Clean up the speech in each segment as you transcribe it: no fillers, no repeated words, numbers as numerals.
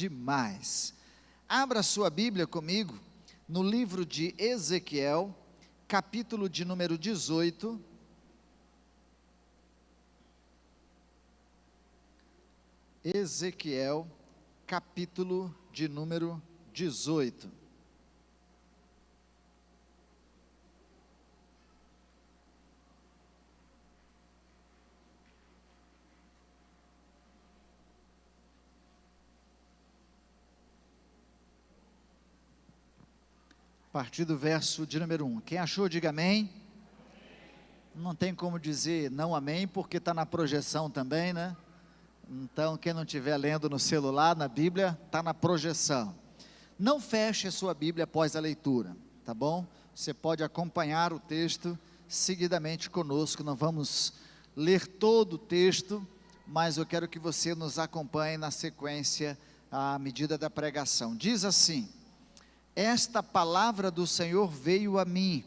demais. Abra sua Bíblia comigo no livro de Ezequiel, capítulo de número 18. Ezequiel, capítulo de número 18. A partir do verso de número 1. Quem achou, diga amém. Não tem como dizer não amém, porque está na projeção também, né? Então, quem não estiver lendo no celular, na Bíblia, está na projeção. Não feche a sua Bíblia após a leitura, tá bom? Você pode acompanhar o texto seguidamente conosco. Não vamos ler todo o texto, mas eu quero que você nos acompanhe na sequência, à medida da pregação. Diz assim: esta palavra do Senhor veio a mim.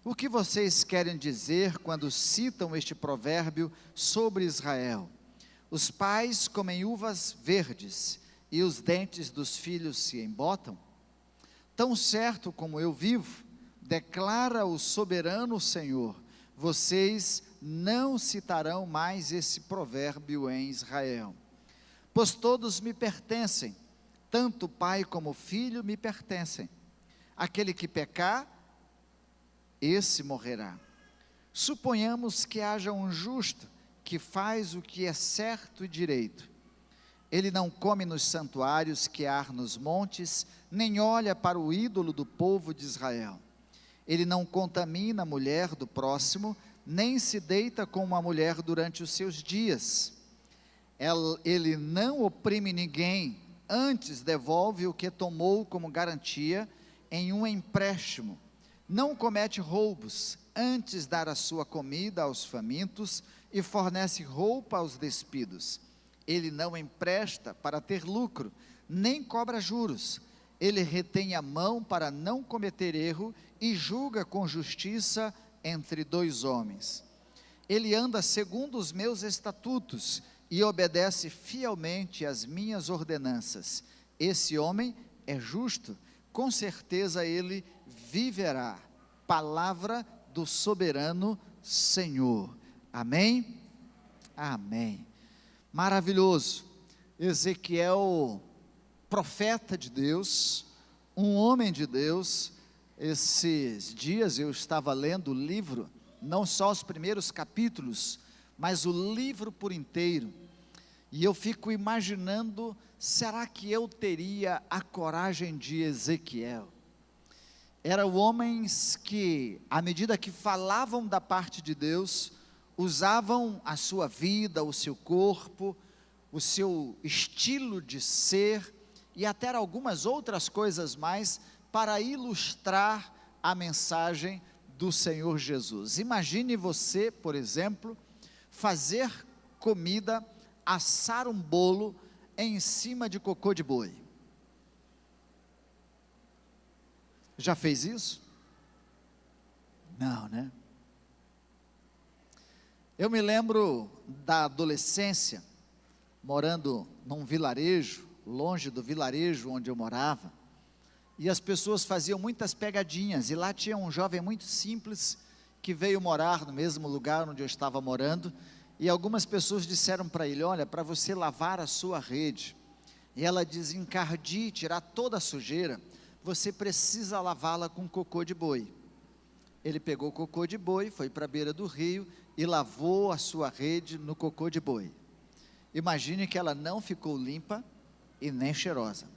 O que vocês querem dizer quando citam este provérbio sobre Israel? Os pais comem uvas verdes e os dentes dos filhos se embotam? Tão certo como eu vivo, declara o soberano Senhor, vocês não citarão mais esse provérbio em Israel. Pois todos me pertencem, tanto pai como filho me pertencem. Aquele que pecar, esse morrerá. Suponhamos que haja um justo que faz o que é certo e direito. Ele não come nos santuários que há nos montes, nem olha para o ídolo do povo de Israel. Ele não contamina a mulher do próximo, nem se deita com uma mulher durante os seus dias. Ele não oprime ninguém, antes devolve o que tomou como garantia em um empréstimo. Não comete roubos, antes dar a sua comida aos famintos e fornece roupa aos despidos. Ele não empresta para ter lucro, nem cobra juros. Ele retém a mão para não cometer erro e julga com justiça entre dois homens. Ele anda segundo os meus estatutos e obedece fielmente às minhas ordenanças. Esse homem é justo, com certeza ele viverá. Palavra do soberano Senhor. Amém? Amém. Maravilhoso. Ezequiel, profeta de Deus, um homem de Deus. Esses dias eu estava lendo o livro, não só os primeiros capítulos, mas o livro por inteiro, e eu fico imaginando, será que eu teria a coragem de Ezequiel? Eram homens que, à medida que falavam da parte de Deus, usavam a sua vida, o seu corpo, o seu estilo de ser, e até algumas outras coisas mais, para ilustrar a mensagem do Senhor Jesus. Imagine você, por exemplo, fazer comida, assar um bolo em cima de cocô de boi. Já fez isso? Não, né? Eu me lembro da adolescência, morando num vilarejo, longe do vilarejo onde eu morava, e as pessoas faziam muitas pegadinhas, e lá tinha um jovem muito simples, que veio morar no mesmo lugar onde eu estava morando, e algumas pessoas disseram para ele: olha, para você lavar a sua rede, e ela desencardir, tirar toda a sujeira, você precisa lavá-la com cocô de boi. Ele pegou o cocô de boi, foi para a beira do rio, e lavou a sua rede no cocô de boi. Imagine que ela não ficou limpa, e nem cheirosa.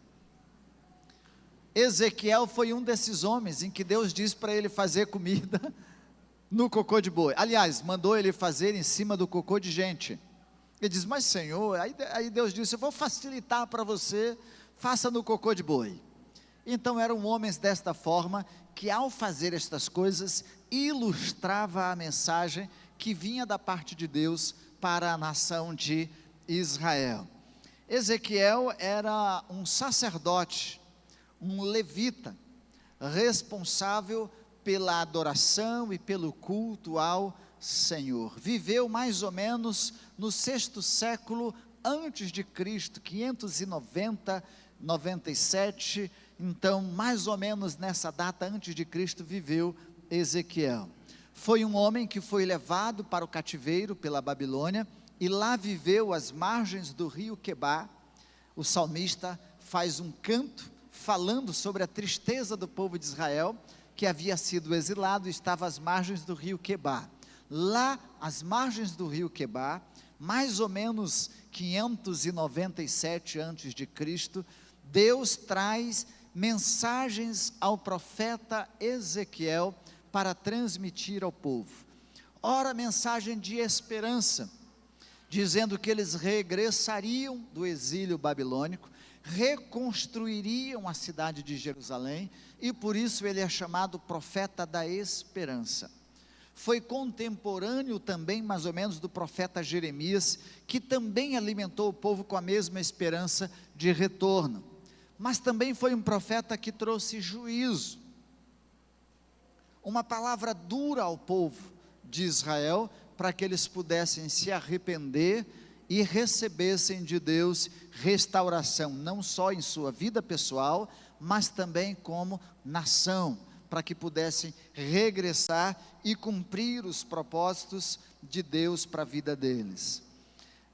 Ezequiel foi um desses homens, em que Deus disse para ele fazer comida, no cocô de boi. Aliás, mandou ele fazer em cima do cocô de gente. Ele diz: mas Senhor, aí Deus disse: eu vou facilitar para você, faça no cocô de boi. Então eram homens desta forma, que ao fazer estas coisas, ilustrava a mensagem que vinha da parte de Deus para a nação de Israel. Ezequiel era um sacerdote, um levita, responsável pela adoração e pelo culto ao Senhor. Viveu mais ou menos no 6º século antes de Cristo, 590, 97, então mais ou menos nessa data antes de Cristo viveu Ezequiel. Foi um homem que foi levado para o cativeiro pela Babilônia, e lá viveu às margens do rio Quebar. O salmista faz um canto falando sobre a tristeza do povo de Israel, que havia sido exilado e estava às margens do rio Quebar. Lá, às margens do rio Quebar, mais ou menos 597 antes de Cristo, Deus traz mensagens ao profeta Ezequiel para transmitir ao povo. Ora, mensagem de esperança, dizendo que eles regressariam do exílio babilônico, reconstruiriam a cidade de Jerusalém, e por isso ele é chamado profeta da esperança. Foi contemporâneo também, mais ou menos, do profeta Jeremias, que também alimentou o povo com a mesma esperança de retorno, mas também foi um profeta que trouxe juízo, uma palavra dura ao povo de Israel, para que eles pudessem se arrepender e recebessem de Deus restauração, não só em sua vida pessoal, mas também como nação, para que pudessem regressar e cumprir os propósitos de Deus para a vida deles.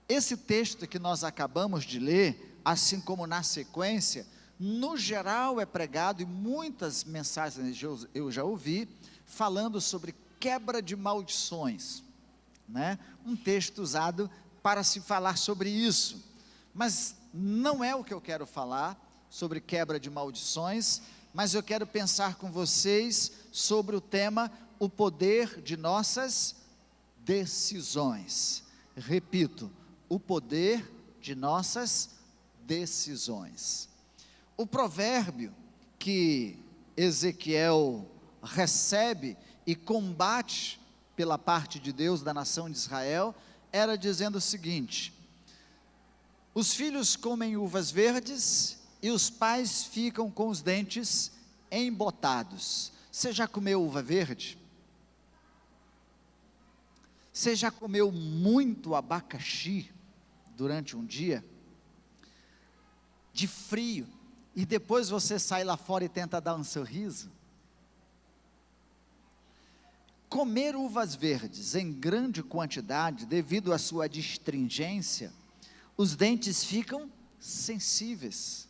Esse texto que nós acabamos de ler, assim como na sequência, no geral é pregado, e muitas mensagens eu já ouvi, falando sobre quebra de maldições, né? Um texto usado para se falar sobre isso, mas não é o que eu quero falar, sobre quebra de maldições, mas eu quero pensar com vocês sobre o tema, o poder de nossas decisões. Repito, o poder de nossas decisões. O provérbio que Ezequiel recebe e combate pela parte de Deus, da nação de Israel, era dizendo o seguinte: os filhos comem uvas verdes, e os pais ficam com os dentes embotados. Você já comeu uva verde? Você já comeu muito abacaxi durante um dia? De frio, e depois você sai lá fora e tenta dar um sorriso? Comer uvas verdes em grande quantidade, devido à sua astringência, os dentes ficam sensíveis,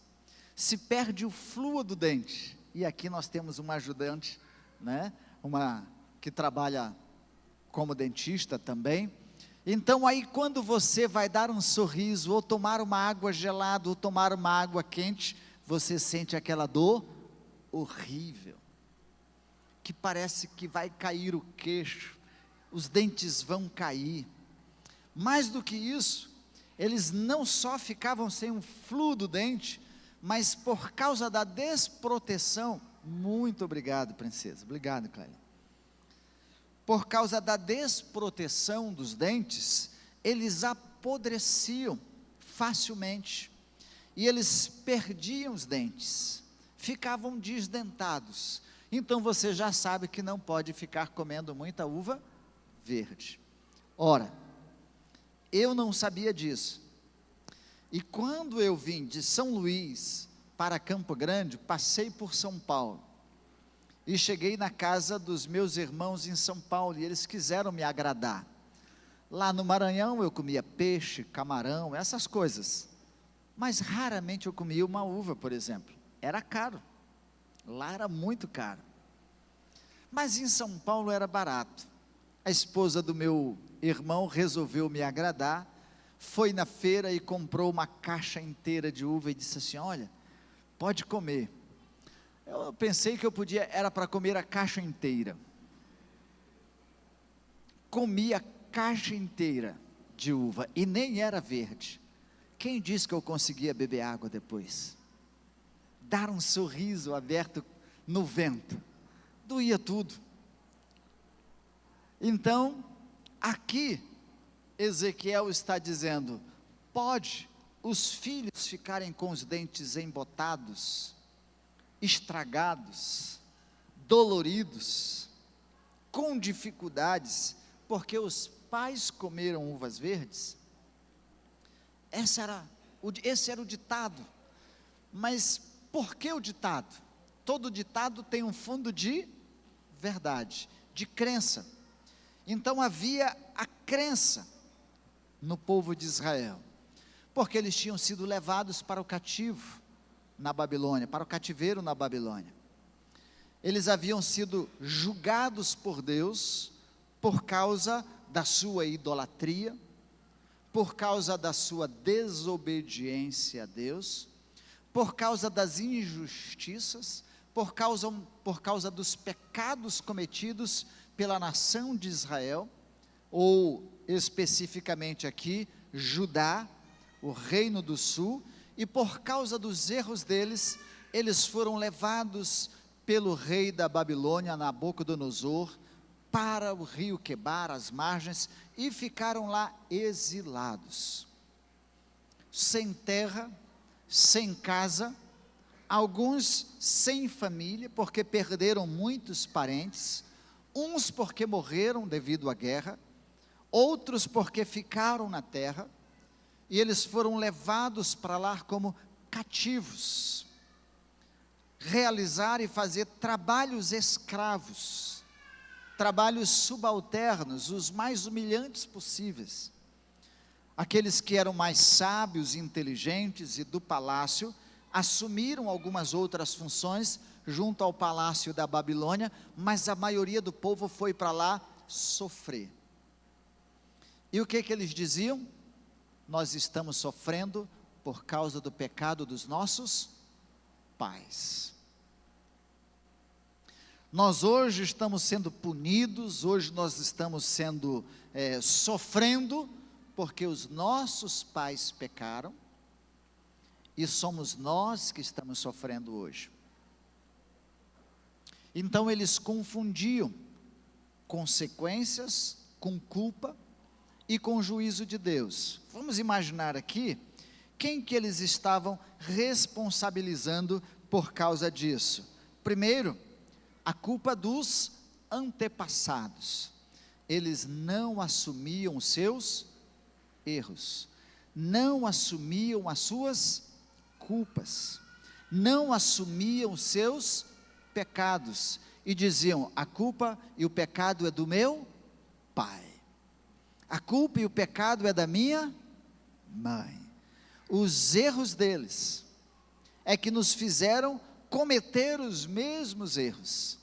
se perde o fluo do dente, e aqui nós temos uma ajudante, né, que trabalha como dentista também. Então aí quando você vai dar um sorriso, ou tomar uma água gelada, ou tomar uma água quente, você sente aquela dor horrível, que parece que vai cair o queixo, os dentes vão cair. Mais do que isso, eles não só ficavam sem um fluo do dente, mas por causa da desproteção, muito obrigado, princesa, obrigado, Clélia. Por causa da desproteção dos dentes, eles apodreciam facilmente, e eles perdiam os dentes, ficavam desdentados. Então você já sabe que não pode ficar comendo muita uva verde. Ora, eu não sabia disso, e quando eu vim de São Luís para Campo Grande, passei por São Paulo, e cheguei na casa dos meus irmãos em São Paulo, e eles quiseram me agradar. Lá no Maranhão eu comia peixe, camarão, essas coisas, mas raramente eu comia uma uva, por exemplo, era caro. Lá era muito caro, mas em São Paulo era barato. A esposa do meu irmão resolveu me agradar, foi na feira e comprou uma caixa inteira de uva e disse assim: olha, pode comer. Eu pensei que eu podia, era para comer a caixa inteira. Comi a caixa inteira de uva, e nem era verde. Quem disse que eu conseguia beber água depois? Dar um sorriso aberto no vento, doía tudo. Então, aqui, Ezequiel está dizendo: pode os filhos ficarem com os dentes embotados, estragados, doloridos, com dificuldades, porque os pais comeram uvas verdes? Esse era o ditado. Mas por que o ditado? Todo ditado tem um fundo de verdade, de crença. Então havia a crença no povo de Israel, porque eles tinham sido levados para o cativo na Babilônia, para o cativeiro na Babilônia. Eles haviam sido julgados por Deus por causa da sua idolatria, por causa da sua desobediência a Deus, por causa das injustiças, por causa dos pecados cometidos pela nação de Israel, ou especificamente aqui, Judá, o reino do sul, e por causa dos erros deles, eles foram levados pelo rei da Babilônia, Nabucodonosor, para o rio Quebar, as margens, e ficaram lá exilados, sem terra, sem casa, alguns sem família, porque perderam muitos parentes, uns porque morreram devido à guerra, outros porque ficaram na terra, e eles foram levados para lá como cativos, realizar e fazer trabalhos escravos, trabalhos subalternos, os mais humilhantes possíveis. Aqueles que eram mais sábios, inteligentes e do palácio, assumiram algumas outras funções junto ao palácio da Babilônia, mas a maioria do povo foi para lá sofrer. E o que eles diziam? Nós estamos sofrendo por causa do pecado dos nossos pais. Nós hoje estamos sendo punidos, hoje nós estamos sendo sofrendo, porque os nossos pais pecaram, e somos nós que estamos sofrendo hoje. Então eles confundiam consequências com culpa e com juízo de Deus. Vamos imaginar aqui, quem que eles estavam responsabilizando por causa disso? Primeiro, a culpa dos antepassados. Eles não assumiam os seus erros, não assumiam as suas culpas, não assumiam os seus pecados, e diziam, a culpa e o pecado é do meu pai, a culpa e o pecado é da minha mãe. Os erros deles é que nos fizeram cometer os mesmos erros,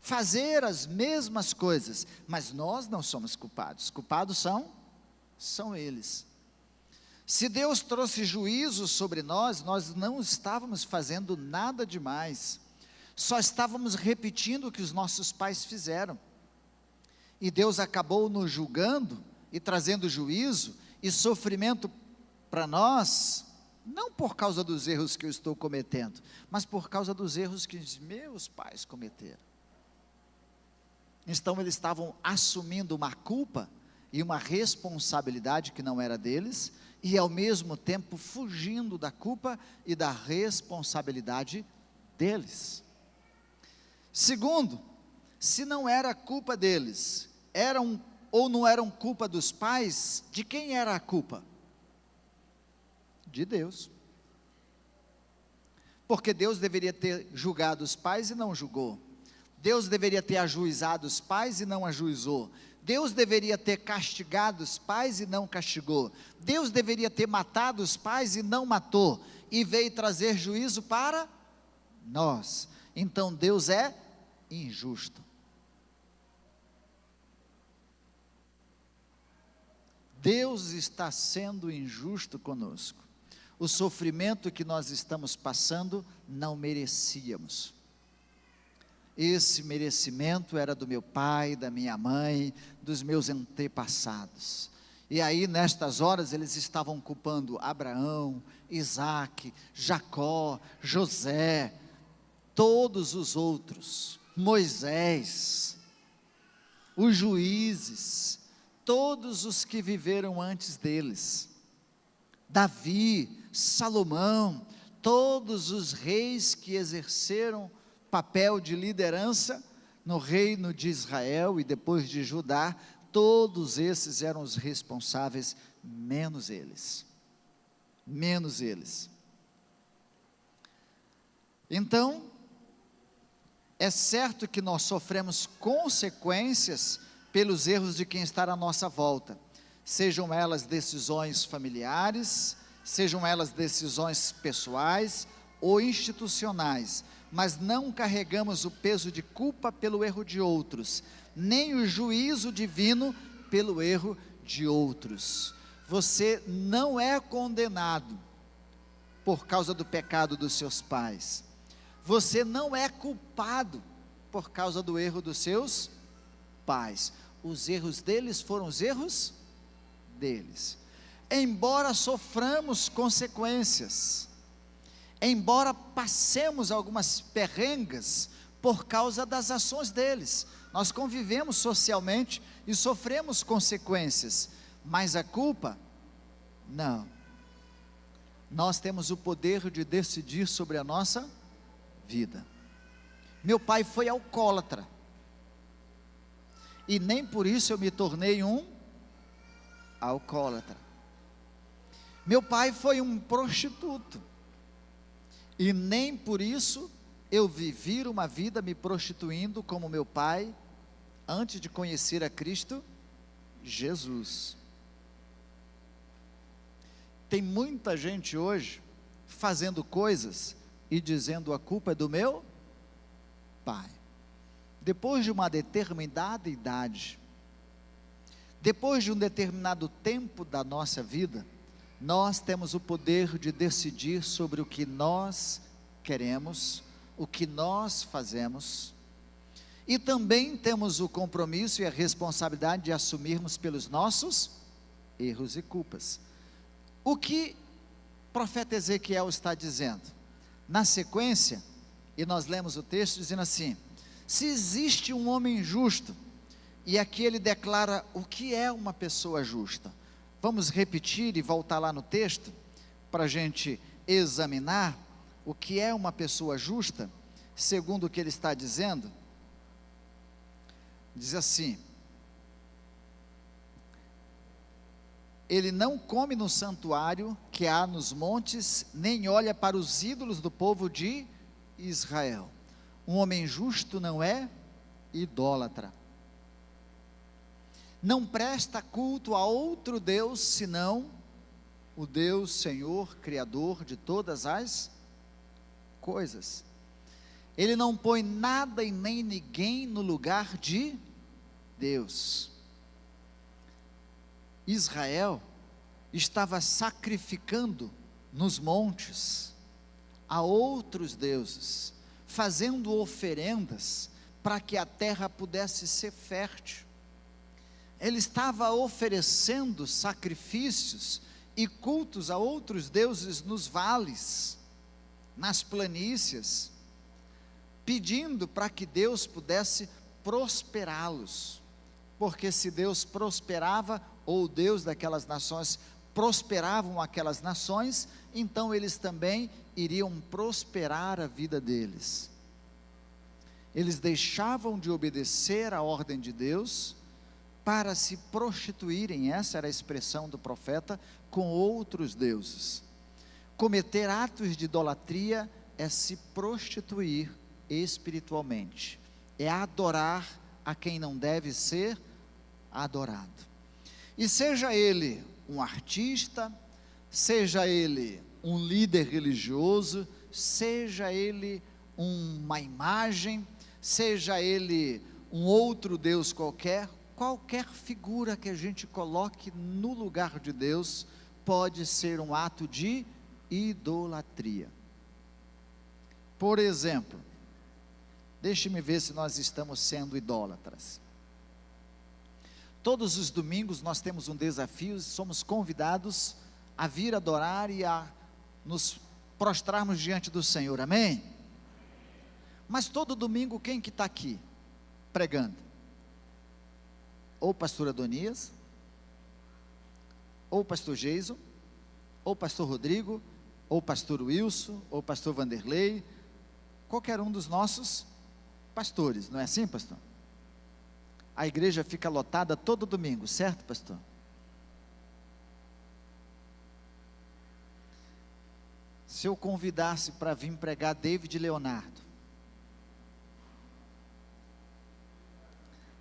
fazer as mesmas coisas, mas nós não somos culpados, culpados são eles. Se Deus trouxe juízo sobre nós, nós não estávamos fazendo nada demais, só estávamos repetindo o que os nossos pais fizeram, e Deus acabou nos julgando, e trazendo juízo, e sofrimento para nós, não por causa dos erros que eu estou cometendo, mas por causa dos erros que os meus pais cometeram. Então eles estavam assumindo uma culpa, e uma responsabilidade que não era deles, e ao mesmo tempo fugindo da culpa e da responsabilidade deles. Segundo, se não era culpa deles, ou não eram culpa dos pais, de quem era a culpa? De Deus. Porque Deus deveria ter julgado os pais e não julgou. Deus deveria ter ajuizado os pais e não ajuizou. Deus deveria ter castigado os pais e não castigou. Deus deveria ter matado os pais e não matou. E veio trazer juízo para nós. Então Deus é injusto. Deus está sendo injusto conosco. O sofrimento que nós estamos passando, não merecíamos. Esse merecimento era do meu pai, da minha mãe, dos meus antepassados. E aí nestas horas eles estavam culpando Abraão, Isaque, Jacó, José, todos os outros, Moisés, os juízes, todos os que viveram antes deles, Davi, Salomão, todos os reis que exerceram papel de liderança no reino de Israel e depois de Judá, todos esses eram os responsáveis, menos eles. menos eles. Então, é certo que nós sofremos consequências pelos erros de quem está à nossa volta, sejam elas decisões familiares, sejam elas decisões pessoais ou institucionais, mas não carregamos o peso de culpa pelo erro de outros, nem o juízo divino pelo erro de outros. Você não é condenado por causa do pecado dos seus pais. Você não é culpado por causa do erro dos seus pais. Os erros deles foram os erros deles. Embora soframos consequências, embora passemos algumas perrengas por causa das ações deles, nós convivemos socialmente e sofremos consequências, mas a culpa, não. Nós temos o poder de decidir sobre a nossa vida. Meu pai foi alcoólatra, e nem por isso eu me tornei um alcoólatra. Meu pai foi um prostituto, e nem por isso eu vivi uma vida me prostituindo como meu pai, antes de conhecer a Cristo Jesus. Tem muita gente hoje fazendo coisas e dizendo: a culpa é do meu pai. Depois de uma determinada idade, depois de um determinado tempo da nossa vida, nós temos o poder de decidir sobre o que nós queremos, o que nós fazemos, e também temos o compromisso e a responsabilidade de assumirmos pelos nossos erros e culpas. O que o profeta Ezequiel está dizendo? Na sequência, e nós lemos o texto dizendo assim: se existe um homem justo, e aqui ele declara o que é uma pessoa justa. Vamos repetir e voltar lá no texto, para a gente examinar o que é uma pessoa justa, segundo o que ele está dizendo. Diz assim: ele não come no santuário que há nos montes, nem olha para os ídolos do povo de Israel. Um homem justo não é idólatra, não presta culto a outro Deus, senão o Deus Senhor, Criador de todas as coisas. Ele não põe nada e nem ninguém no lugar de Deus. Israel estava sacrificando nos montes a outros deuses, fazendo oferendas para que a terra pudesse ser fértil. Ele estava oferecendo sacrifícios e cultos a outros deuses nos vales, nas planícies, pedindo para que Deus pudesse prosperá-los, porque se Deus prosperava, ou Deus daquelas nações prosperavam aquelas nações, então eles também iriam prosperar a vida deles. Eles deixavam de obedecer à ordem de Deus para se prostituírem, essa era a expressão do profeta, com outros deuses. Cometer atos de idolatria é se prostituir espiritualmente, é adorar a quem não deve ser adorado. E seja ele um artista, seja ele um líder religioso, seja ele uma imagem, seja ele um outro Deus qualquer figura que a gente coloque no lugar de Deus, pode ser um ato de idolatria. Por exemplo, deixe-me ver se nós estamos sendo idólatras. Todos os domingos nós temos um desafio, somos convidados a vir adorar e a nos prostrarmos diante do Senhor, amém? Mas todo domingo quem que está aqui pregando? Ou o pastor Adonias, ou o pastor Jason, ou o pastor Rodrigo, ou o pastor Wilson, ou o pastor Vanderlei, qualquer um dos nossos pastores, não é assim, pastor? A igreja fica lotada todo domingo, certo, pastor? Se eu convidasse para vir pregar David Leonardo,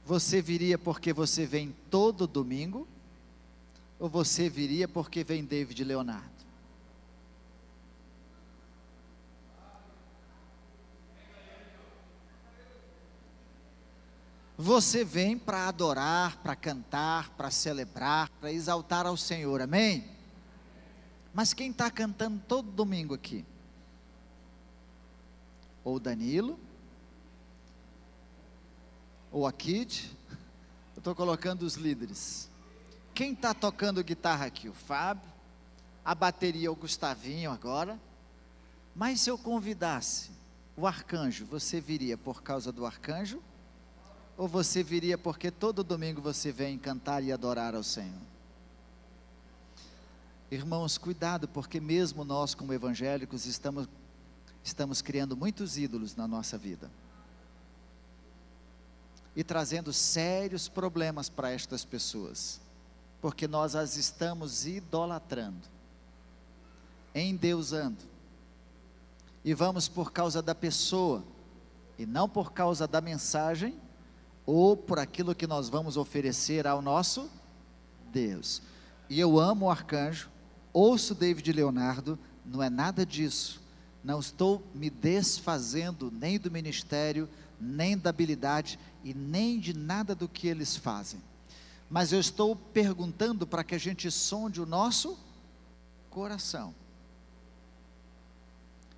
você viria porque você vem todo domingo? Ou você viria porque vem David Leonardo? Você vem para adorar, para cantar, para celebrar, para exaltar ao Senhor, amém? Mas quem está cantando todo domingo aqui? Ou Danilo, ou a Kid, eu estou colocando os líderes. Quem está tocando guitarra aqui? O Fábio, a bateria o Gustavinho agora. Mas se eu convidasse o arcanjo, você viria por causa do arcanjo? Ou você viria porque todo domingo você vem cantar e adorar ao Senhor? Irmãos, cuidado, porque mesmo nós como evangélicos estamos criando muitos ídolos na nossa vida. E trazendo sérios problemas para estas pessoas. Porque nós as estamos idolatrando, endeusando. E vamos por causa da pessoa, e não por causa da mensagem, ou por aquilo que nós vamos oferecer ao nosso Deus. E eu amo o arcanjo, ouço David Leonardo, não é nada disso. Não estou me desfazendo nem do ministério, nem da habilidade, e nem de nada do que eles fazem. Mas eu estou perguntando para que a gente sonde o nosso coração.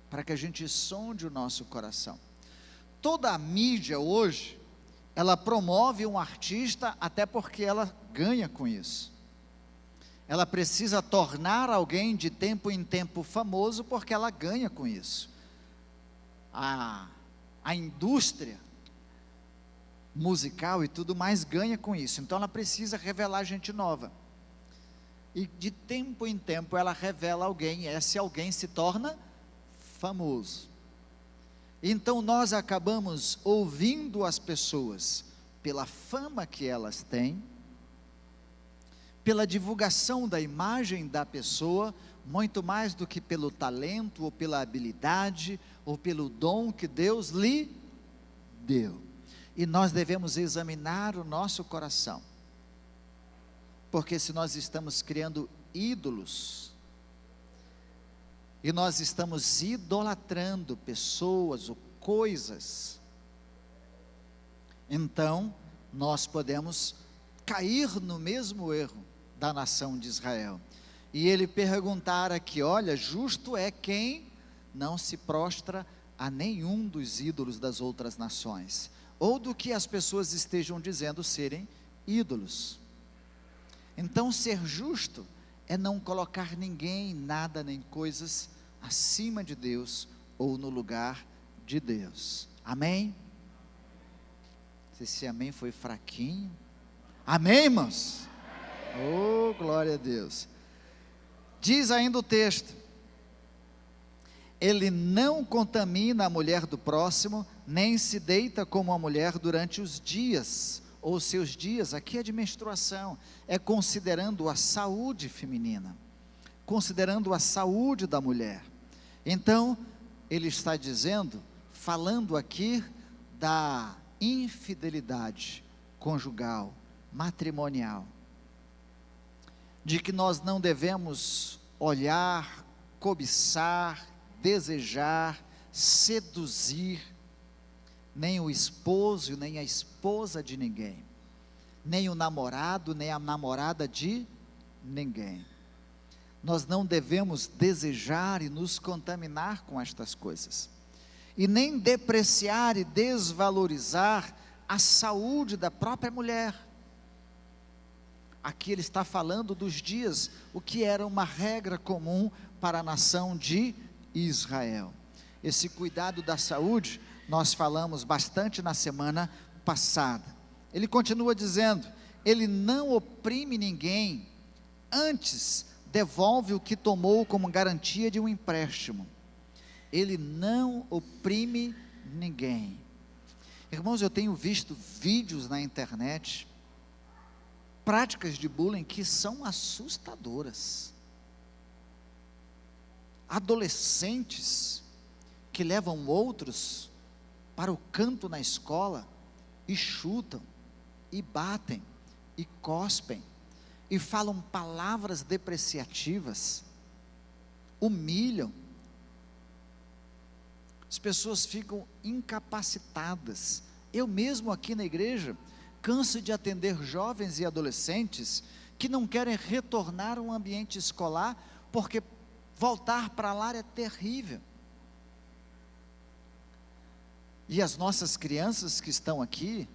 Para que a gente sonde o nosso coração. Toda a mídia hoje, ela promove um artista até porque ela ganha com isso. Ela precisa tornar alguém de tempo em tempo famoso porque ela ganha com isso. A indústria musical e tudo mais ganha com isso. Então ela precisa revelar gente nova. E de tempo em tempo ela revela alguém, e esse alguém se torna famoso. Então nós acabamos ouvindo as pessoas pela fama que elas têm, pela divulgação da imagem da pessoa, muito mais do que pelo talento, ou pela habilidade, ou pelo dom que Deus lhe deu. E nós devemos examinar o nosso coração, porque se nós estamos criando ídolos, e nós estamos idolatrando pessoas ou coisas, então nós podemos cair no mesmo erro da nação de Israel. E ele perguntar aqui, olha, justo é quem não se prostra a nenhum dos ídolos das outras nações, ou do que as pessoas estejam dizendo serem ídolos. Então ser justo é não colocar ninguém, nada, nem coisas acima de Deus, ou no lugar de Deus, amém? Esse amém foi fraquinho, amém, irmãos? Oh, glória a Deus. Diz ainda o texto, ele não contamina a mulher do próximo, nem se deita como a mulher durante os dias, ou seus dias, aqui é de menstruação, é considerando a saúde feminina, considerando a saúde da mulher. Então, ele está dizendo, falando aqui da infidelidade conjugal, matrimonial, de que nós não devemos olhar, cobiçar, desejar, seduzir, nem o esposo, nem a esposa de ninguém, nem o namorado, nem a namorada de ninguém. Nós não devemos desejar e nos contaminar com estas coisas, e nem depreciar e desvalorizar a saúde da própria mulher. Aqui ele está falando dos dias, o que era uma regra comum para a nação de Israel. Esse cuidado da saúde, nós falamos bastante na semana passada. Ele continua dizendo, ele não oprime ninguém, antes devolve o que tomou como garantia de um empréstimo. Ele não oprime ninguém. Irmãos, eu tenho visto vídeos na internet, práticas de bullying que são assustadoras. adolescentes que levam outros para o canto na escola e chutam, e batem, e cospem, e falam palavras depreciativas, humilham. As pessoas ficam incapacitadas. Eu mesmo aqui na igreja canso de atender jovens e adolescentes que não querem retornar ao ambiente escolar, porque voltar para lá é terrível. E as nossas crianças que estão aqui,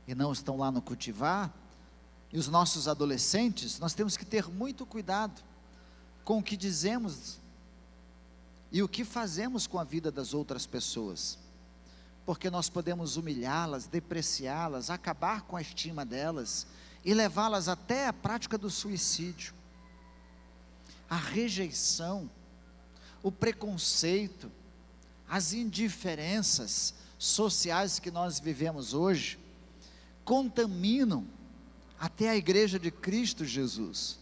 e não estão lá no cultivar, e os nossos adolescentes, nós temos que ter muito cuidado com o que dizemos e o que fazemos com a vida das outras pessoas, porque nós podemos humilhá-las, depreciá-las, acabar com a estima delas, e levá-las até a prática do suicídio. A rejeição, o preconceito, as indiferenças sociais que nós vivemos hoje, contaminam até a igreja de Cristo Jesus.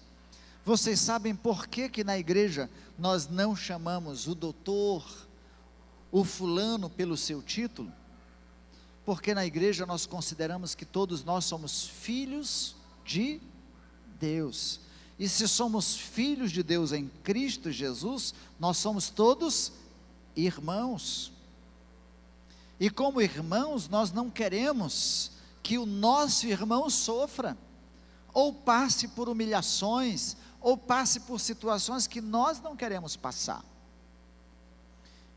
Vocês sabem por que na igreja nós não chamamos o doutor, o fulano pelo seu título? Porque na igreja nós consideramos que todos nós somos filhos de Deus. E se somos filhos de Deus em Cristo Jesus, nós somos todos irmãos. E como irmãos, nós não queremos que o nosso irmão sofra, ou passe por humilhações, ou passe por situações que nós não queremos passar.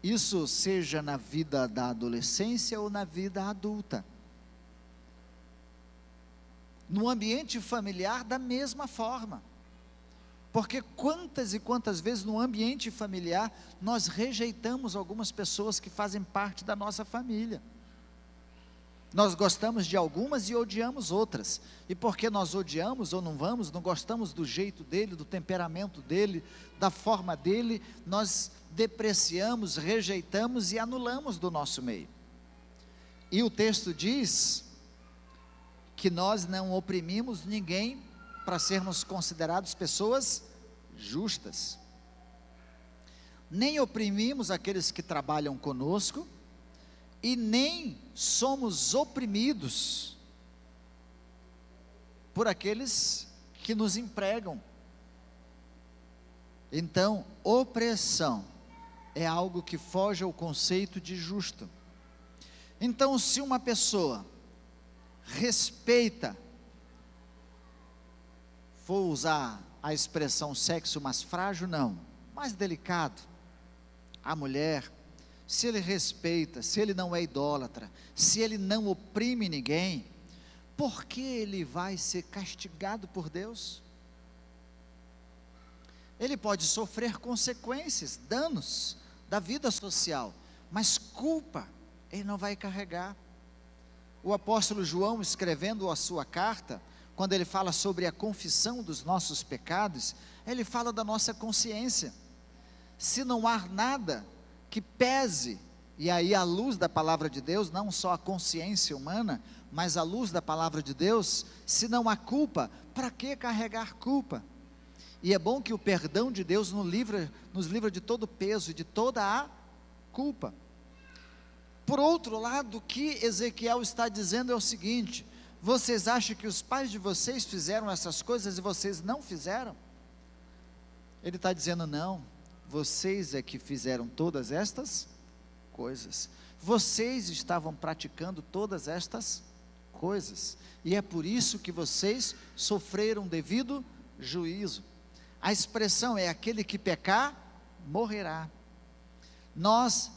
Isso seja na vida da adolescência ou na vida adulta. No ambiente familiar, da mesma forma. Porque quantas e quantas vezes no ambiente familiar nós rejeitamos algumas pessoas que fazem parte da nossa família. Nós gostamos de algumas e odiamos outras. E porque nós odiamos ou não gostamos do jeito dele, do temperamento dele, da forma dele, nós depreciamos, rejeitamos e anulamos do nosso meio. E o texto diz que nós não oprimimos ninguém para sermos considerados pessoas justas. Nem oprimimos aqueles que trabalham conosco, e nem somos oprimidos por aqueles que nos empregam. Então, opressão é algo que foge ao conceito de justo. Então, se uma pessoa respeita, vou usar a expressão sexo mais frágil, não, mais delicado, a mulher, se ele respeita, se ele não é idólatra, se ele não oprime ninguém, por que ele vai ser castigado por Deus? Ele pode sofrer consequências, danos da vida social, mas culpa ele não vai carregar. O apóstolo João, escrevendo a sua carta, quando ele fala sobre a confissão dos nossos pecados, ele fala da nossa consciência. Se não há nada que pese, e aí a luz da palavra de Deus, não só a consciência humana, mas a luz da palavra de Deus, se não há culpa, para que carregar culpa? E é bom que o perdão de Deus nos livra de todo o peso e de toda a culpa. Por outro lado, o que Ezequiel está dizendo é o seguinte: vocês acham que os pais de vocês fizeram essas coisas e vocês não fizeram? Ele está dizendo, não, vocês é que fizeram todas estas coisas, vocês estavam praticando todas estas coisas, e é por isso que vocês sofreram devido juízo. A expressão é: aquele que pecar, morrerá. Nós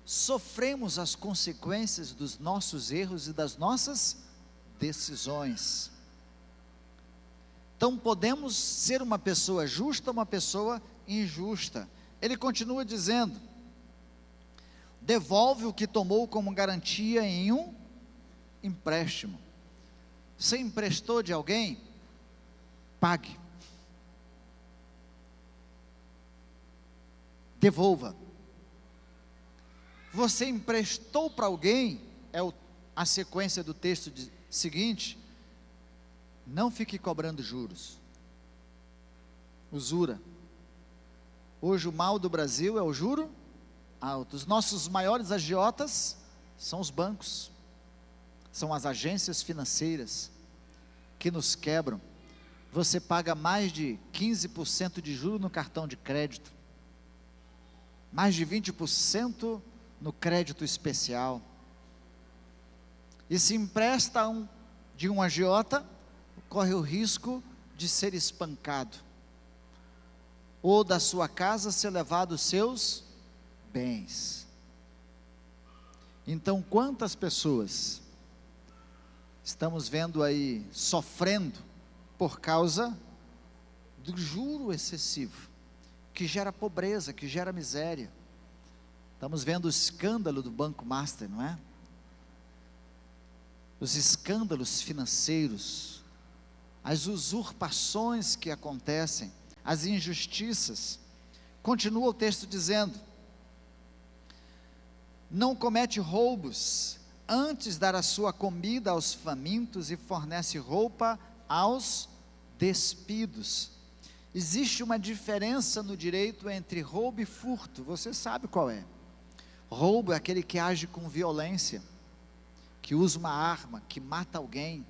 sofremos as consequências dos nossos erros e das nossas decisões. Então podemos ser uma pessoa justa, uma pessoa injusta. Ele continua dizendo: devolve o que tomou como garantia em um empréstimo. Você emprestou de alguém? Pague. Devolva. Você emprestou para alguém, a sequência do texto seguinte, não fique cobrando juros, usura. Hoje o mal do Brasil é o juro alto. Os nossos maiores agiotas são os bancos, são as agências financeiras que nos quebram. Você paga mais de 15% de juros no cartão de crédito, mais de 20% no crédito especial, e se empresta de um agiota, corre o risco de ser espancado, ou da sua casa ser levado os seus bens. Então, quantas pessoas estamos vendo aí sofrendo por causa do juro excessivo, que gera pobreza, que gera miséria? Estamos vendo o escândalo do Banco Master, não é? Os escândalos financeiros, as usurpações que acontecem, as injustiças. Continua o texto dizendo: não comete roubos, antes dar a sua comida aos famintos e fornece roupa aos despidos. Existe uma diferença no direito entre roubo e furto, você sabe qual é. Roubo é aquele que age com violência, que usa uma arma, que mata alguém.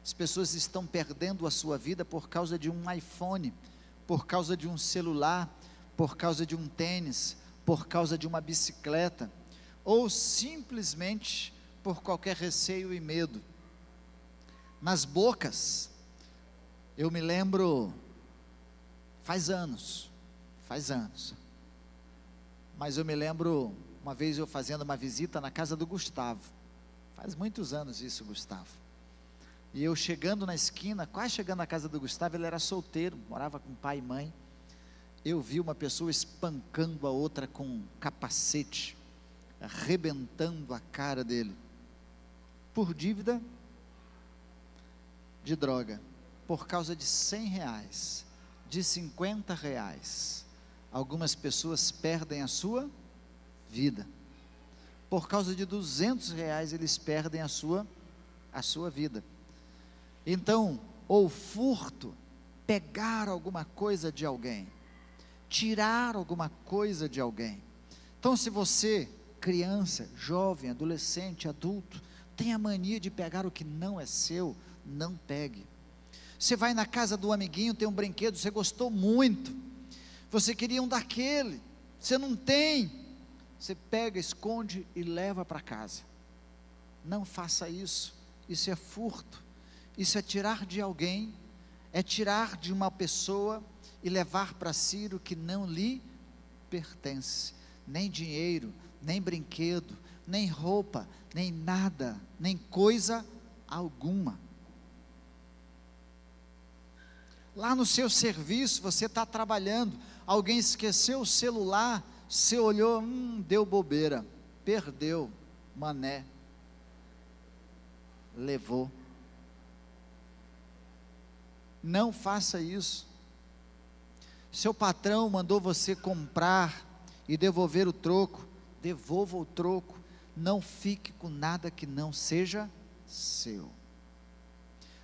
As pessoas estão perdendo a sua vida por causa de um iPhone, por causa de um celular, por causa de um tênis, por causa de uma bicicleta, ou simplesmente por qualquer receio e medo. Nas bocas, eu me lembro, faz anos, mas eu me lembro, uma vez eu fazendo uma visita na casa do Gustavo, faz muitos anos isso, Gustavo, e eu chegando na esquina, quase chegando na casa do Gustavo, ele era solteiro, morava com pai e mãe, eu vi uma pessoa espancando a outra com um capacete, arrebentando a cara dele, por dívida de droga, por causa de R$100, de R$50, algumas pessoas perdem a sua vida, por causa de R$200 eles perdem a sua vida. Então, ou furto, pegar alguma coisa de alguém, tirar alguma coisa de alguém. Então, se você, criança, jovem, adolescente, adulto, tem a mania de pegar o que não é seu, não pegue. Você vai na casa do amiguinho, tem um brinquedo, você gostou muito, você queria um daquele, você não tem, você pega, esconde e leva para casa. Não faça isso, isso é furto, isso é tirar de alguém, é tirar de uma pessoa e levar para si o que não lhe pertence, nem dinheiro, nem brinquedo, nem roupa, nem nada, nem coisa alguma. Lá no seu serviço, você está trabalhando, alguém esqueceu o celular, você olhou, deu bobeira, perdeu, mané, levou. Não faça isso. Seu patrão mandou você comprar e devolver o troco, devolva o troco, não fique com nada que não seja seu.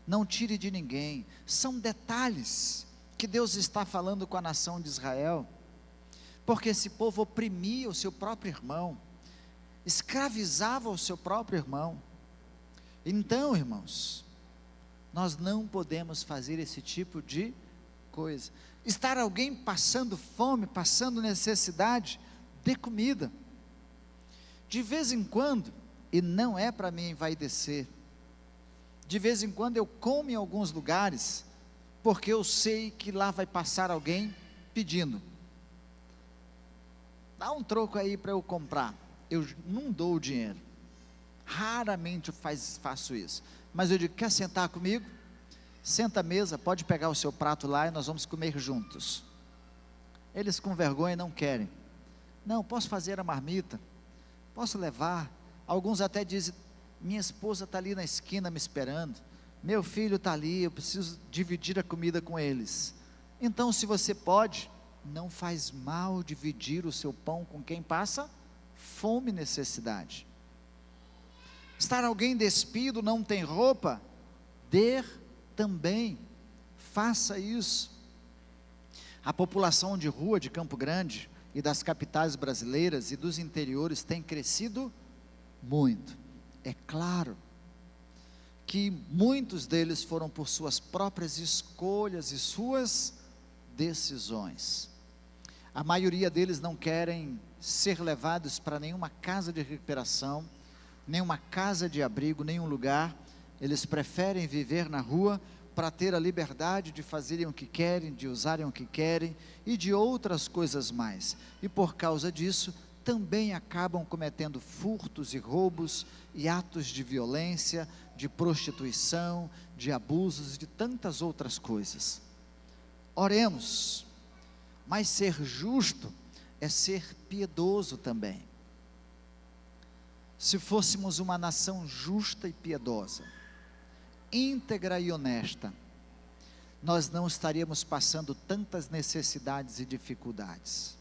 Não tire de ninguém. São detalhes que Deus está falando com a nação de Israel, porque esse povo oprimia o seu próprio irmão, escravizava o seu próprio irmão. Então, irmãos, nós não podemos fazer esse tipo de coisa. Estar alguém passando fome, passando necessidade, dê comida. De vez em quando, e não é para me envaidecer, de vez em quando eu como em alguns lugares, porque eu sei que lá vai passar alguém pedindo, dá um troco aí para eu comprar. Eu não dou o dinheiro, raramente faço isso, mas eu digo, quer sentar comigo? Senta à mesa, pode pegar o seu prato lá e nós vamos comer juntos. Eles com vergonha não querem. Não, posso fazer a marmita, posso levar. Alguns até dizem, minha esposa está ali na esquina me esperando, meu filho está ali, eu preciso dividir a comida com eles. Então, se você pode, não faz mal dividir o seu pão com quem passa fome e necessidade. Estar alguém despido, não tem roupa, dê também, faça isso. A população de rua de Campo Grande e das capitais brasileiras e dos interiores tem crescido muito. É claro que muitos deles foram por suas próprias escolhas e suas decisões. A maioria deles não querem ser levados para nenhuma casa de recuperação, nenhuma casa de abrigo, nenhum lugar. Eles preferem viver na rua para ter a liberdade de fazerem o que querem, de usarem o que querem e de outras coisas mais. E por causa disso, também acabam cometendo furtos e roubos e atos de violência, de prostituição, de abusos e de tantas outras coisas. Oremos, mas ser justo é ser piedoso também. Se fôssemos uma nação justa e piedosa, íntegra e honesta, nós não estaríamos passando tantas necessidades e dificuldades.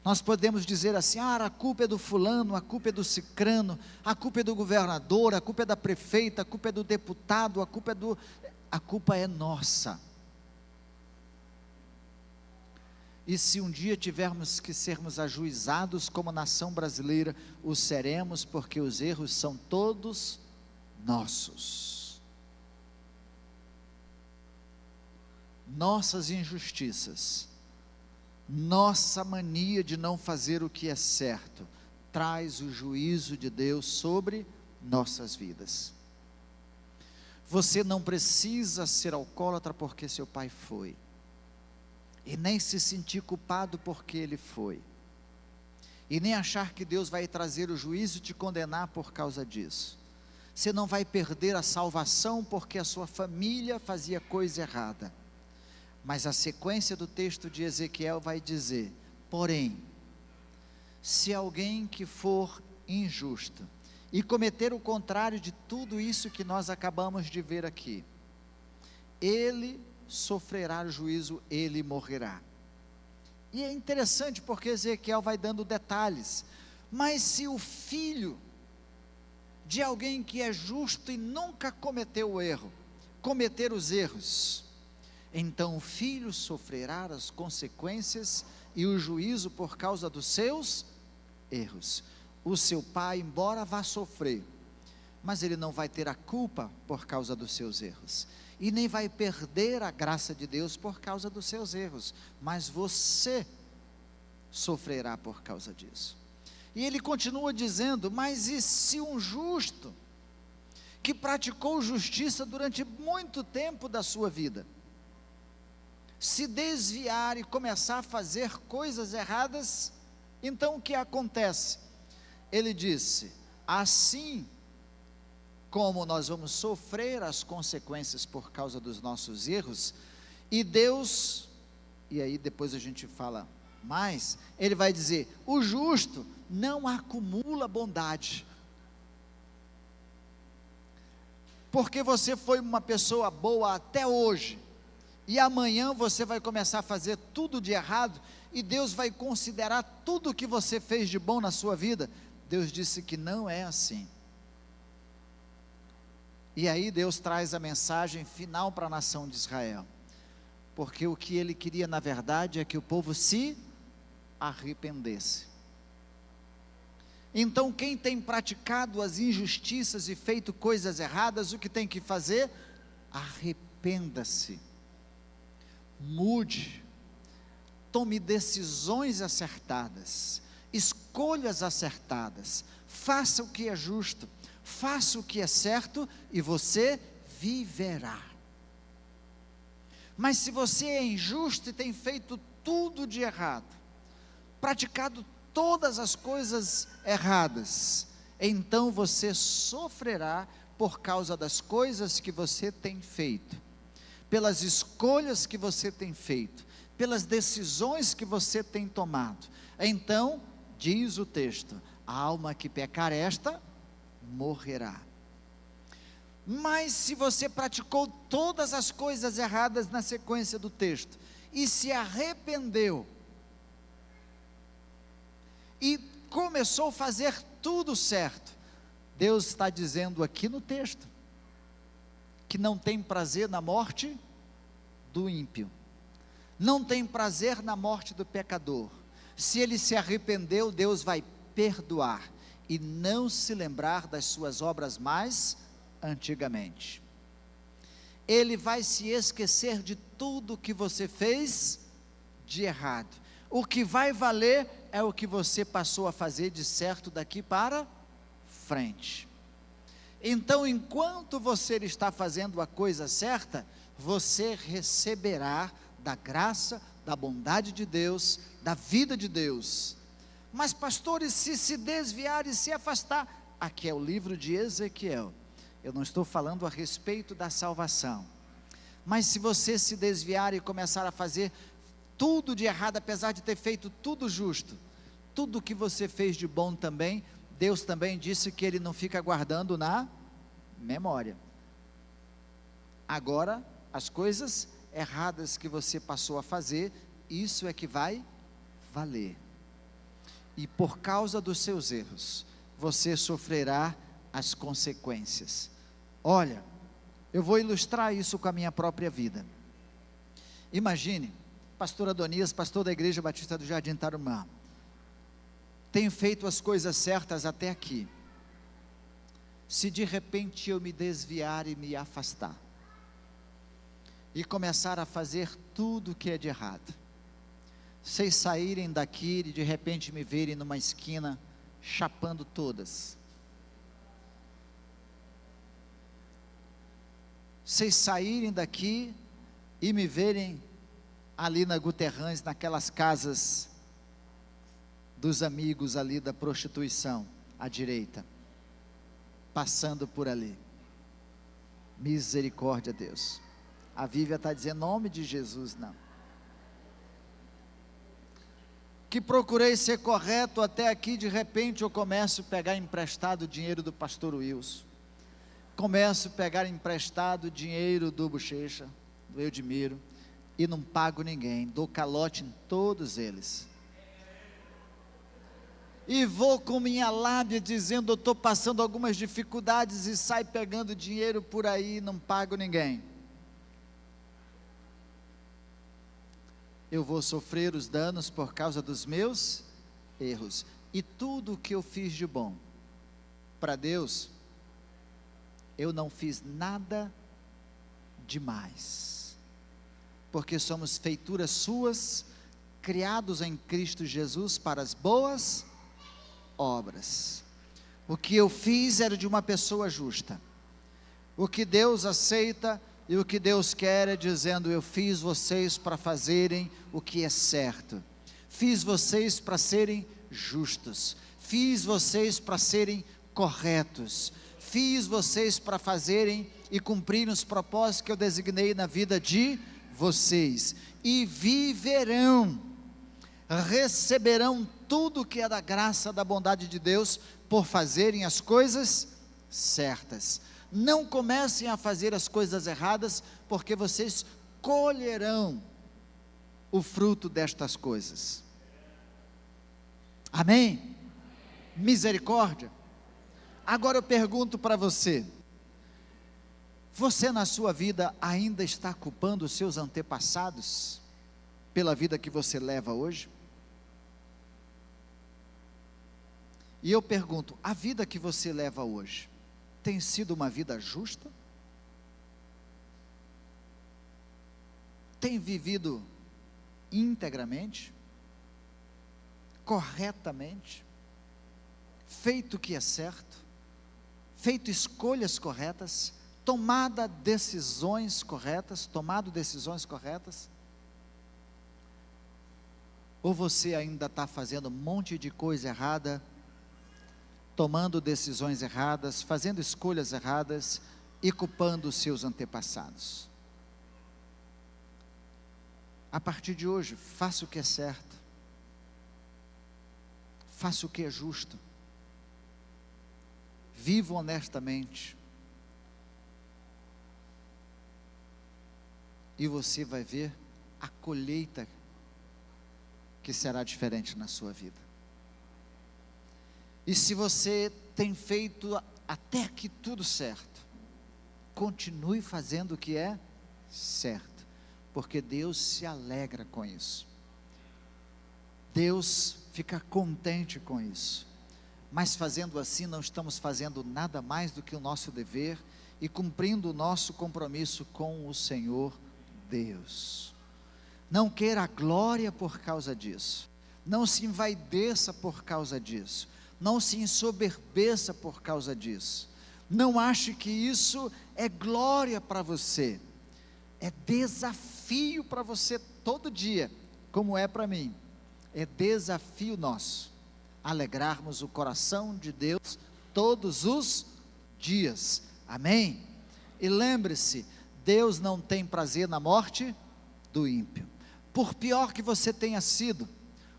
Nós podemos dizer assim: a culpa é do fulano, a culpa é do cicrano, a culpa é do governador, a culpa é da prefeita, a culpa é do deputado, a culpa é nossa. E se um dia tivermos que sermos ajuizados como nação brasileira, o seremos, porque os erros são todos nossos. Nossas injustiças, nossa mania de não fazer o que é certo, traz o juízo de Deus sobre nossas vidas. Você não precisa ser alcoólatra porque seu pai foi, e nem se sentir culpado porque ele foi, e nem achar que Deus vai trazer o juízo e te condenar por causa disso. Você não vai perder a salvação porque a sua família fazia coisa errada. Mas a sequência do texto de Ezequiel vai dizer: porém, se alguém que for injusto e cometer o contrário de tudo isso que nós acabamos de ver aqui, ele sofrerá o juízo, ele morrerá. E é interessante porque Ezequiel vai dando detalhes. Mas se o filho de alguém que é justo e nunca cometeu o erro, cometer os erros, então o filho sofrerá as consequências e o juízo por causa dos seus erros. O seu pai, embora vá sofrer, mas ele não vai ter a culpa por causa dos seus erros, e nem vai perder a graça de Deus por causa dos seus erros, mas você sofrerá por causa disso. E ele continua dizendo: mas e se um justo, que praticou justiça durante muito tempo da sua vida, se desviar e começar a fazer coisas erradas, então o que acontece? Ele disse: assim como nós vamos sofrer as consequências por causa dos nossos erros, e Deus, e aí depois a gente fala mais, ele vai dizer: o justo não acumula bondade, porque você foi uma pessoa boa até hoje, e amanhã você vai começar a fazer tudo de errado, e Deus vai considerar tudo o que você fez de bom na sua vida. Deus disse que não é assim. E aí Deus traz a mensagem final para a nação de Israel, porque o que ele queria na verdade é que o povo se arrependesse. Então quem tem praticado as injustiças e feito coisas erradas, o que tem que fazer? Arrependa-se. Mude, tome decisões acertadas, escolhas acertadas, faça o que é justo, faça o que é certo e você viverá. Mas se você é injusto e tem feito tudo de errado, praticado todas as coisas erradas, então você sofrerá por causa das coisas que você tem feito, pelas escolhas que você tem feito, pelas decisões que você tem tomado. Então, diz o texto: a alma que pecar esta, morrerá. Mas se você praticou todas as coisas erradas na sequência do texto, e se arrependeu, e começou a fazer tudo certo, Deus está dizendo aqui no texto, que não tem prazer na morte do ímpio, não tem prazer na morte do pecador. Se ele se arrependeu, Deus vai perdoar e não se lembrar das suas obras mais antigamente. Ele vai se esquecer de tudo que você fez de errado. O que vai valer é o que você passou a fazer de certo daqui para frente. Então, enquanto você está fazendo a coisa certa, você receberá da graça, da bondade de Deus, da vida de Deus. Mas pastores, se desviar e se afastar, aqui é o livro de Ezequiel, eu não estou falando a respeito da salvação, mas se você se desviar e começar a fazer tudo de errado, apesar de ter feito tudo justo, tudo que você fez de bom também, Deus também disse que Ele não fica guardando na memória. Agora, as coisas erradas que você passou a fazer, isso é que vai valer. E por causa dos seus erros, você sofrerá as consequências. Olha, eu vou ilustrar isso com a minha própria vida. Imagine, pastor Adonias, pastor da Igreja Batista do Jardim Tarumã, tenho feito as coisas certas até aqui. Se de repente eu me desviar e me afastar, e começar a fazer tudo que é de errado, vocês saírem daqui e de repente me verem numa esquina, chapando todas, vocês saírem daqui e me verem ali na Guterrães, naquelas casas dos amigos ali da prostituição, à direita, passando por ali, misericórdia, Deus. A Vívia está dizendo, em nome de Jesus, não. Que procurei ser correto até aqui, de repente eu começo a pegar emprestado o dinheiro do pastor Wilson, começo a pegar emprestado o dinheiro do Bochecha, do Eudimiro, e não pago ninguém, dou calote em todos eles. E vou com minha lábia dizendo, eu estou passando algumas dificuldades, e saio pegando dinheiro por aí e não pago ninguém. Eu vou sofrer os danos por causa dos meus erros. E tudo o que eu fiz de bom para Deus, eu não fiz nada demais, porque somos feituras suas, criados em Cristo Jesus para as boas obras. O que eu fiz era de uma pessoa justa. O que Deus aceita e o que Deus quer é dizendo, eu fiz vocês para fazerem o que é certo, fiz vocês para serem justos, fiz vocês para serem corretos, fiz vocês para fazerem e cumprirem os propósitos que eu designei na vida de vocês, e viverão, receberão tudo que é da graça, da bondade de Deus, por fazerem as coisas certas. Não comecem a fazer as coisas erradas, porque vocês colherão o fruto destas coisas. Amém? Misericórdia. Agora eu pergunto para você, você na sua vida ainda está culpando os seus antepassados pela vida que você leva hoje? E eu pergunto, a vida que você leva hoje tem sido uma vida justa? Tem vivido integramente? Corretamente? Feito o que é certo? Feito escolhas corretas? Tomado decisões corretas? Ou você ainda está fazendo um monte de coisa errada, tomando decisões erradas, fazendo escolhas erradas e culpando os seus antepassados? A partir de hoje, faça o que é certo, faça o que é justo, viva honestamente, e você vai ver a colheita que será diferente na sua vida. E se você tem feito até aqui tudo certo, continue fazendo o que é certo, porque Deus se alegra com isso. Deus fica contente com isso. Mas fazendo assim, não estamos fazendo nada mais do que o nosso dever e cumprindo o nosso compromisso com o Senhor Deus. Não queira glória por causa disso. Não se envaideça por causa disso. Não se ensoberbeça por causa disso. Não ache que isso é glória para você. É desafio para você todo dia, como é para mim. É desafio nosso alegrarmos o coração de Deus todos os dias. Amém? E lembre-se, Deus não tem prazer na morte do ímpio. Por pior que você tenha sido,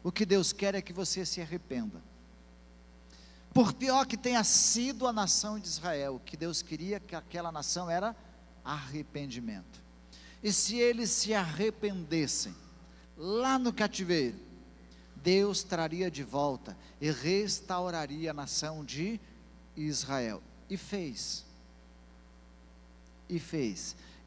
o que Deus quer é que você se arrependa. Por pior que tenha sido a nação de Israel, o que Deus queria que aquela nação era arrependimento. E se eles se arrependessem lá no cativeiro, Deus traria de volta e restauraria a nação de Israel. E fez.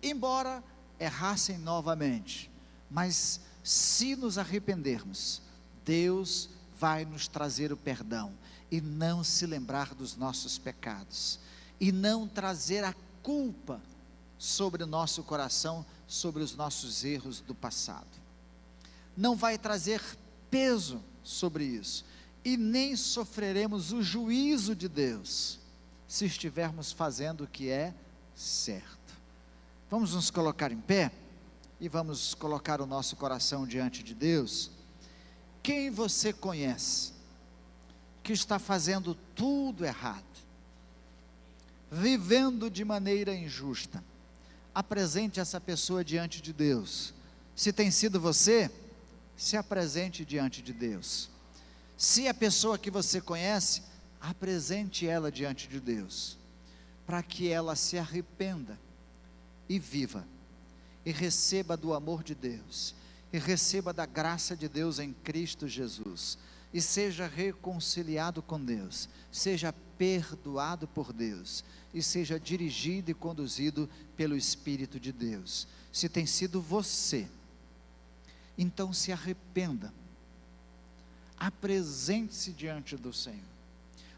Embora errassem novamente, mas se nos arrependermos, Deus vai nos trazer o perdão e não se lembrar dos nossos pecados e não trazer a culpa sobre o nosso coração, sobre os nossos erros do passado. Não vai trazer peso sobre isso e nem sofreremos o juízo de Deus se estivermos fazendo o que é certo. Vamos nos colocar em pé e vamos colocar o nosso coração diante de Deus. Quem você conhece que está fazendo tudo errado, vivendo de maneira injusta? Apresente essa pessoa diante de Deus. Se tem sido você, se apresente diante de Deus. Se a pessoa que você conhece, apresente ela diante de Deus, para que ela se arrependa e viva, e receba do amor de Deus, e receba da graça de Deus em Cristo Jesus, e seja reconciliado com Deus, seja perdoado por Deus, e seja dirigido e conduzido pelo Espírito de Deus. Se tem sido você, então se arrependa, apresente-se diante do Senhor,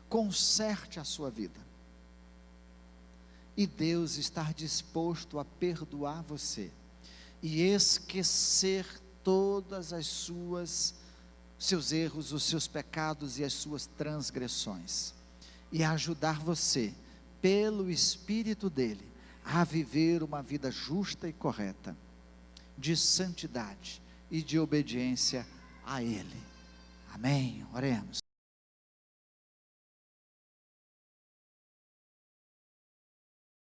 conserte a sua vida, e Deus está disposto a perdoar você, e esquecer todas as seus erros, os seus pecados e as suas transgressões, e ajudar você, pelo Espírito dele, a viver uma vida justa e correta, de santidade e de obediência a ele. Amém? Oremos.